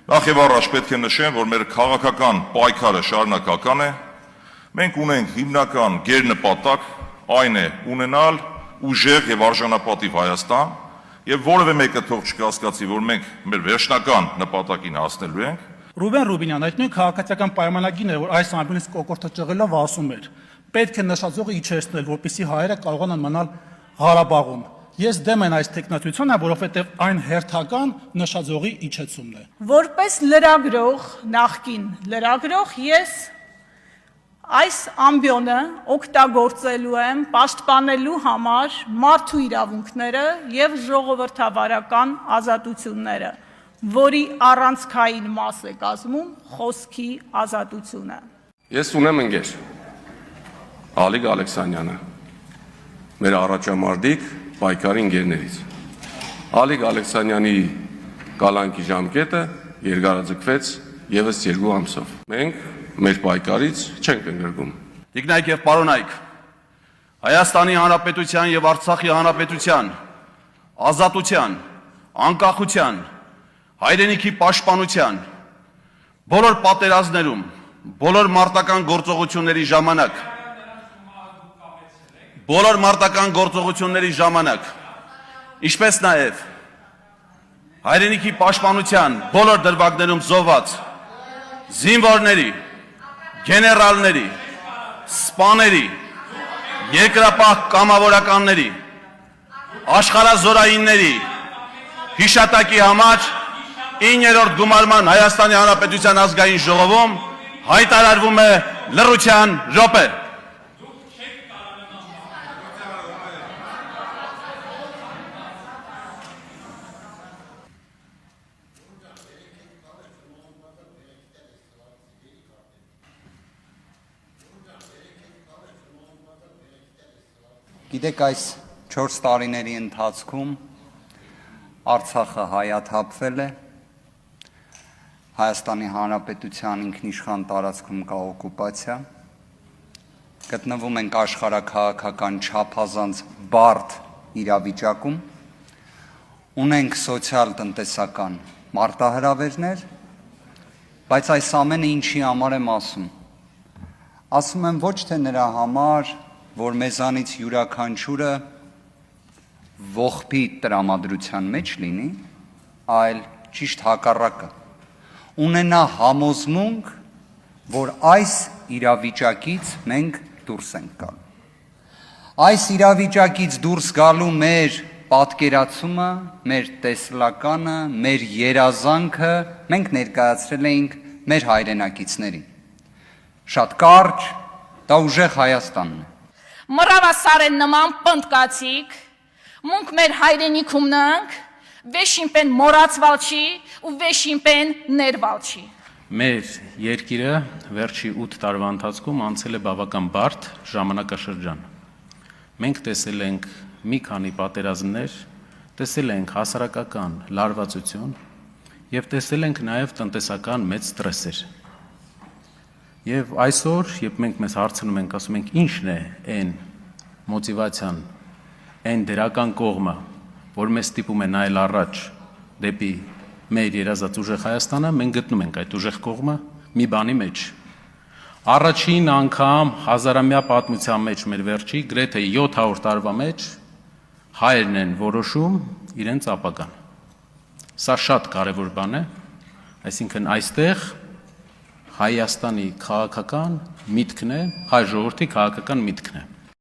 Նախ եւ առաջ պետք է նշեմ, որ մեր քաղաքական պայքարը շարունակական է։ Մենք ունենք հիմնական գերնպատակ, այն է ունենալ ուժեղ եւ արժանապատիվ Հայաստան, եւ որևէ մեկը թող չկասկածի, որ մենք մեր վերջնական նպատակին հասնելու ենք։ Ռուբեն Ռուբինյան, այդ նույն քաղաքացիական պայմանագիրն է, որ այս ամբողջ կոկորտը ճղելով ասում էր. պետք է նշաձողը իջեցնել, որպեսզի հայերը կարողանան մնալ Ղարաբաղում։ Ես դեմ եմ այս տեխնատվությանը, որովհետև այն հերթական նշաձողի իջեցումն է։ Որպես լրագրող, նախկին լրագրող, ես այս ամբիոնը օգտագործելու եմ պաշտպանելու համար մարդու իրավունքները եւ ժողովրդավարական ազատությունները, որի առանցքային մաս է կազմում խոսքի ազատությունը։ Ես ունեմ ընկեր Ալիկ Ալեքսանյանը, մեր առաջամարտիկ պայքարի ընկերներից։ Ալիկ Ալեքսանյանի կալանքի ժամկետը երկարաձգվեց եւս 2 ամսով։ Մենք մեր պայքարից չենք ընկրկում։ Տիկնայք եւ պարոնայք, Հայաստանի Հանրապետության եւ Արցախի Հանրապետության ազատության, անկախության, հայրենիքի պաշտպանության, բոլոր պատերազմներում, բոլոր մարտական գործողությունների ժամանակ, ինչպես նաև հայրենիքի պաշտպանության բոլոր դրվագներում զոհված զինվորների, գեներալների, սպաների, երկրապահ կամավորականների, աշխարհազորայինների հիշատակի համար 9-րդ գումարման Հայաստանի Հանրապետության ազգային ժողովում հայտարարվում է լռության րոպե։ Գիտեք, այս 4 տարիների ընթացքում Արցախը հայաթափվել է, Հայաստանի Հանրապետության ինքնիշխան տարածքում կա օկուպացիա, գտնվում ենք աշխարհաքաղաքական չափազանց բարդ իրավիճակում, ունենք սոցիալ-տնտեսական մարտահրավերներ, բայց այս ամենը ինչի համար եմ ասում։ Ասում եմ ոչ թե նրա համար, որ մեզանից յուրաքանչյուրը ողբի տրամադրության մեջ լինի, այլ ճիշտ հակառակը, ունենա համոզմունք, որ այս իրավիճակից մենք դուրս ենք գալու։ Այս իրավիճակից դուրս գալու մեր պատկերացումը, մեր տեսլականը, մեր երազանքը մենք ներկայացրել էինք մեր հայրենակիցներին։ Շատ կարճ, դա ուժեղ Հայաստանն է։ Մռավասարեն նման պնդկացիկ, մունք մեր հայրենիքում նանք, վեշիմպեն մորացվալ չի ու վեշիմպեն ներվալ չի։ Մեր երկիրը վերջի 8 տարվա ընթացքում անցել է բավական բարդ ժամանակաշրջան։ Մենք տեսել ենք մի քանի պատերազմներ, տեսել ենք հասարակական լարվածություն եւ տեսել ենք նաեւ տնտեսական մեծ ստրեսեր։ Եվ այսօր, երբ մենք մեզ հարցնում ենք, ասում ենք ինչն է այն մոտիվացիան, այն դրական կողմը, որ մեզ ստիպում է նայել առաջ դեպի մեր երազած ուժեղ Հայաստանը, մենք գտնում ենք այդ ուժեղ կողմը մի բանի մեջ։ Առաջին անգամ հազարամյա պատմության մեջ մեր վերջի գրեթե 700 տարվա մեջ հայերն են որոշում իրենց ապագան։ Սա շատ կարևոր բան է, այսինքն այստեղ Հայաստանի քաղաքական միտքն է, հայ ժողովրդի քաղաքական միտքն է։